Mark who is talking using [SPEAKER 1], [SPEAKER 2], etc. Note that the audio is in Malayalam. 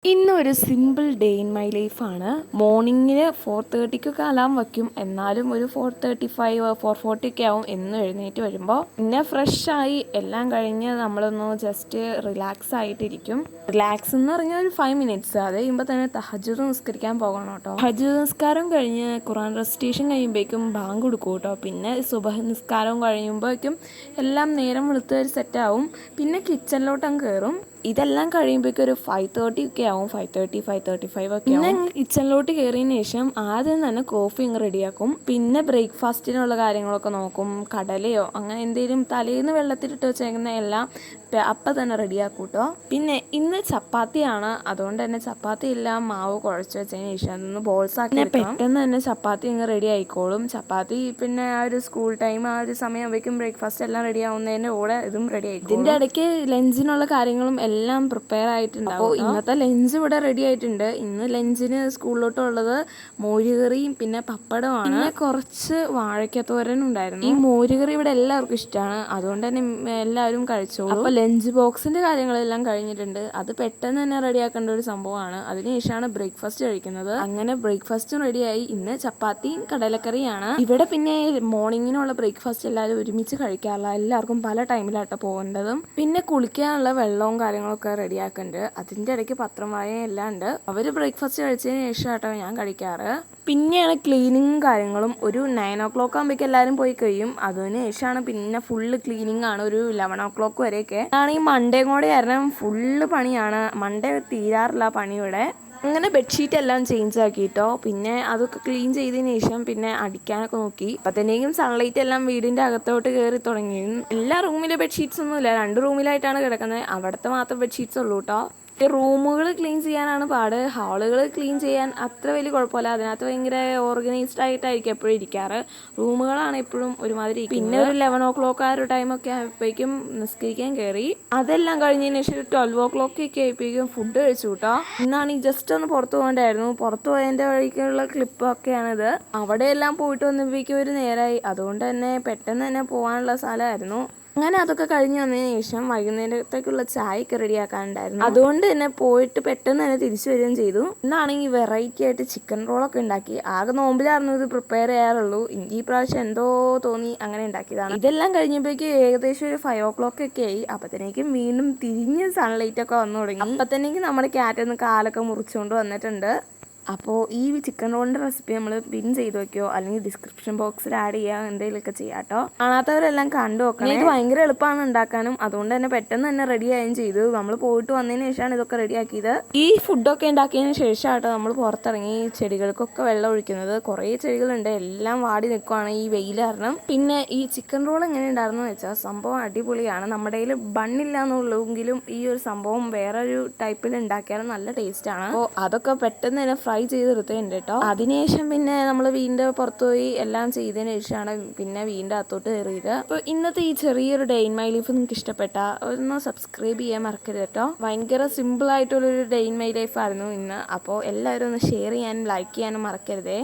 [SPEAKER 1] ഇന്നൊരു സിമ്പിൾ ഡേ ഇൻ മൈ ലൈഫാണ്. മോർണിംഗിന് 4:30 അലാം വയ്ക്കും, എന്നാലും ഒരു 4:35 4:40 ഒക്കെ ആവും എന്നും എഴുന്നേറ്റ് വരുമ്പോൾ. പിന്നെ ഫ്രഷായി എല്ലാം കഴിഞ്ഞ് നമ്മളൊന്ന് ജസ്റ്റ് റിലാക്സ് ആയിട്ടിരിക്കും. റിലാക്സ് എന്ന് പറഞ്ഞാൽ ഒരു 5 മിനിറ്റ്സ്. അത് കഴിയുമ്പോൾ തന്നെ തഹജ്ജുദ് നിസ്കരിക്കാൻ പോകണം കേട്ടോ. തഹജ്ജുദ് നിസ്കാരം കഴിഞ്ഞ് ഖുർആൻ റെസിറ്റേഷൻ കഴിയുമ്പോഴേക്കും ബാങ്ക് കൊടുക്കും കേട്ടോ. പിന്നെ സുബഹ് നിസ്കാരവും കഴിയുമ്പോഴേക്കും എല്ലാം നേരം വെളുത്ത് സെറ്റാവും. പിന്നെ കിച്ചണിലോട്ട് അങ്ങ് കയറും. ഇതെല്ലാം കഴിയുമ്പോഴേക്കും ഒരു 5:30 ഒക്കെ ആവും. 5:30 5:35 ഒക്കെ ആവും. പിന്നെ കിച്ചണിലോട്ട് കയറിയതിന് ശേഷം ആദ്യം തന്നെ കോഫി അങ്ങ് റെഡിയാക്കും. പിന്നെ ബ്രേക്ക്ഫാസ്റ്റിനുള്ള കാര്യങ്ങളൊക്കെ നോക്കും. കടലയോ അങ്ങനെ എന്തെങ്കിലും തലേന്ന് വെള്ളത്തിലിട്ട് വെച്ചേക്കുന്ന എല്ലാം അപ്പം തന്നെ റെഡിയാക്കും കേട്ടോ. പിന്നെ ഇന്ന് ചപ്പാത്തിയാണ്, അതുകൊണ്ട് തന്നെ ചപ്പാത്തി എല്ലാം മാവ് കുഴച്ച് വെച്ചതിന് ശേഷം അതൊന്ന് ബോൾസ് ആക്കി പെട്ടെന്ന് തന്നെ ചപ്പാത്തി അങ്ങ് റെഡി ആയിക്കോളും. ചപ്പാത്തി പിന്നെ ആ ഒരു സ്കൂൾ ടൈം ആ ഒരു സമയമാകുമ്പോഴേക്കും ബ്രേക്ക്ഫാസ്റ്റ് എല്ലാം റെഡി ആവുന്നതിൻ്റെ കൂടെ ഇതും റെഡി ആയിക്കോളും. ഇതിൻ്റെ ഇടയ്ക്ക് ലഞ്ചിനുള്ള കാര്യങ്ങളും എല്ലാം പ്രിപ്പയർ ആയിട്ടുണ്ടാവും. അപ്പോൾ ഇന്നത്തെ ലഞ്ച് ഇവിടെ റെഡി ആയിട്ടുണ്ട്. ഇന്ന് ലഞ്ചിന് സ്കൂളിലോട്ടുള്ളത് മോരുകറിയും പിന്നെ പപ്പടമാണ്. പിന്നെ കുറച്ച് വാഴയ്ക്കത്തോരനും ഉണ്ടായിരുന്നു. ഈ മോരുകറി ഇവിടെ എല്ലാവർക്കും ഇഷ്ടമാണ്, അതുകൊണ്ട് തന്നെ എല്ലാവരും കഴിച്ചോളൂ. അപ്പോൾ ലഞ്ച് ബോക്സിൻ്റെ കാര്യങ്ങളെല്ലാം കഴിഞ്ഞിട്ടുണ്ട്. അത് പെട്ടെന്ന് തന്നെ റെഡിയാക്കേണ്ട ഒരു സംഭവമാണ്. അതിനുശേഷമാണ് ബ്രേക്ക്ഫാസ്റ്റ് കഴിക്കുന്നത്. അങ്ങനെ ബ്രേക്ക്ഫാസ്റ്റും റെഡിയായി. ഇന്ന് ചപ്പാത്തിയും കടലക്കറിയാണ്. ഇവിടെ പിന്നെ മോർണിംഗിനുള്ള ബ്രേക്ക്ഫാസ്റ്റ് എല്ലാവരും ഒരുമിച്ച് കഴിക്കാറില്ല, എല്ലാവർക്കും പല ടൈമിലാട്ടോ പോകേണ്ടതും. പിന്നെ കുളിക്കാനുള്ള വെള്ളവും കാര്യങ്ങളൊക്കെ റെഡിയാക്കുന്നുണ്ട്. അതിൻ്റെ ഇടയ്ക്ക് പത്രം വായന എല്ലാം ഉണ്ട്. അവർ ബ്രേക്ക്ഫാസ്റ്റ് കഴിച്ചതിന് ശേഷം ആട്ടോ ഞാൻ കഴിക്കാറ്. പിന്നെയാണ് ക്ലീനിങ്ങും കാര്യങ്ങളും. ഒരു 9 o'clock ആകുമ്പോഴേക്കും എല്ലാവരും പോയി കഴിയും. അതിന് ശേഷമാണ് പിന്നെ ഫുള്ള് ക്ലീനിങ് ആണ്, ഒരു 11 o'clock വരെയൊക്കെ. ആണ് ഈ മൺഡേയും കൂടെ കാരണം ഫുള്ള് പണിയാണ്. മൺഡേ തീരാറില്ല പണിയുടെ. അങ്ങനെ ബെഡ്ഷീറ്റ് എല്ലാം ചേഞ്ച് ആക്കിയിട്ടോ. പിന്നെ അതൊക്കെ ക്ലീൻ ചെയ്തതിന് ശേഷം പിന്നെ അടിക്കാനൊക്കെ നോക്കി. അപ്പത്തന്നെയും സൺലൈറ്റ് എല്ലാം വീടിൻ്റെ അകത്തോട്ട് കയറി തുടങ്ങി. എല്ലാ റൂമിലെ ബെഡ്ഷീറ്റ്സ് ഒന്നുമില്ല, 2 റൂമിലായിട്ടാണ് കിടക്കുന്നത്. അവിടുത്തെ മാത്രം ബെഡ്ഷീറ്റ്സ് ഉള്ളൂ കേട്ടോ. റൂമുകൾ ക്ലീൻ ചെയ്യാനാണ് പാട്. ഹാളുകൾ ക്ലീൻ ചെയ്യാൻ അത്ര വലിയ കുഴപ്പമില്ല, അതിനകത്ത് ഭയങ്കര ഓർഗനൈസ്ഡ് ആയിട്ടായിരിക്കും എപ്പോഴും ഇരിക്കാറ്. റൂമുകളാണ് എപ്പോഴും ഒരുമാതിരി. പിന്നെ ഒരു 11 o'clock ആ ഒരു ടൈമൊക്കെ ആയപ്പോഴേക്കും നിസ്കരിക്കാൻ കയറി. അതെല്ലാം കഴിഞ്ഞതിന് ശേഷം 12 o'clock ഒക്കെ ആയപ്പോഴേക്കും ഫുഡ് കഴിച്ചു കേട്ടോ. ഇന്നാണ് ഈ ജസ്റ്റ് ഒന്ന് പുറത്ത് പോകേണ്ടായിരുന്നു. പുറത്ത് പോയതിൻ്റെ വഴിക്കുള്ള ക്ലിപ്പൊക്കെയാണിത്. അവിടെയെല്ലാം പോയിട്ട് വന്നപ്പോഴേക്കും ഒരു നേരമായി, അതുകൊണ്ട് തന്നെ പെട്ടെന്ന് തന്നെ പോകാനുള്ള സ്ഥലമായിരുന്നു. അങ്ങനെ അതൊക്കെ കഴിഞ്ഞ് വന്നതിന് ശേഷം വൈകുന്നേരത്തേക്കുള്ള ചായയൊക്കെ റെഡിയാക്കാനുണ്ടായിരുന്നു. അതുകൊണ്ട് തന്നെ പോയിട്ട് പെട്ടെന്ന് തന്നെ തിരിച്ചു വരികയും ചെയ്തു. ഇന്നാണെങ്കിൽ വെറൈറ്റി ആയിട്ട് ചിക്കൻ റോളൊക്കെ ഉണ്ടാക്കി. ആകെ നോമ്പിലായിരുന്നു ഇത് പ്രിപ്പയർ ചെയ്യാറുള്ളൂ. ഈ പ്രാവശ്യം എന്തോ തോന്നി അങ്ങനെ ഉണ്ടാക്കിയതാണ്. ഇതെല്ലാം കഴിഞ്ഞപ്പോഴേക്കും ഏകദേശം ഒരു 5 o'clock ഒക്കെ ആയി. അപ്പത്തന്നേക്കും വീണ്ടും തിരിഞ്ഞ് സൺലൈറ്റ് ഒക്കെ വന്നു തുടങ്ങി. അപ്പത്തന്നേക്കും നമ്മുടെ ക്യാറ്റൊന്ന് കാലൊക്കെ മുറിച്ചുകൊണ്ട് വന്നിട്ടുണ്ട്. അപ്പോൾ ഈ ചിക്കൻ റോളിൻ്റെ റെസിപ്പി നമ്മൾ പിൻ ചെയ്ത് വയ്ക്കുകയോ അല്ലെങ്കിൽ ഡിസ്ക്രിപ്ഷൻ ബോക്സിൽ ആഡ് ചെയ്യുക എന്തെങ്കിലുമൊക്കെ ചെയ്യാം കേട്ടോ. കാണാത്തവരെല്ലാം കണ്ടു നോക്കണം. ഇത് ഭയങ്കര എളുപ്പമാണ് ഉണ്ടാക്കാനും, അതുകൊണ്ട് തന്നെ പെട്ടെന്ന് തന്നെ റെഡി ആവുകയും ചെയ്തു. നമ്മൾ പോയിട്ട് വന്നതിന് ശേഷമാണ് ഇതൊക്കെ റെഡിയാക്കിയത്. ഈ ഫുഡൊക്കെ ഉണ്ടാക്കിയതിന് ശേഷമാട്ടോ നമ്മൾ പുറത്തിറങ്ങി ചെടികൾക്കൊക്കെ വെള്ളം ഒഴിക്കുന്നത്. കുറേ ചെടികളുണ്ട്, എല്ലാം വാടി നിൽക്കുവാണ് ഈ വെയിൽ കാരണം. പിന്നെ ഈ ചിക്കൻ റോൾ എങ്ങനെ ഉണ്ടായിരുന്നു വെച്ചാൽ സംഭവം അടിപൊളിയാണ്. നമ്മുടെ കയ്യിൽ ബണ്ണില്ല എന്നുള്ളൂവെങ്കിലും ഈ ഒരു സംഭവം വേറൊരു ടൈപ്പിൽ ഉണ്ടാക്കിയാലും നല്ല ടേസ്റ്റാണ്. അപ്പോൾ അതൊക്കെ പെട്ടെന്ന് തന്നെ ഫ്രൈ ചെയ്തെടുത്തിട്ടുണ്ട് കേട്ടോ. അതിനുശേഷം പിന്നെ നമ്മൾ വീണ്ടും പുറത്തു പോയി എല്ലാം ചെയ്തതിന് ശേഷമാണ് പിന്നെ വീണ്ടും അകത്തോട്ട് കയറിയത്. അപ്പോൾ ഇന്നത്തെ ഈ ചെറിയൊരു ഡേ ഇൻ മൈ ലൈഫ് നിങ്ങൾക്ക് ഇഷ്ടപ്പെട്ട ഒന്ന് സബ്സ്ക്രൈബ് ചെയ്യാൻ മറക്കരുത് കേട്ടോ. ഭയങ്കര സിമ്പിൾ ആയിട്ടുള്ളൊരു ഡേ ഇൻ മൈ ലൈഫ് ആയിരുന്നു ഇന്ന്. അപ്പോൾ എല്ലാവരും ഒന്ന് ഷെയർ ചെയ്യാനും ലൈക്ക് ചെയ്യാനും മറക്കരുതേ.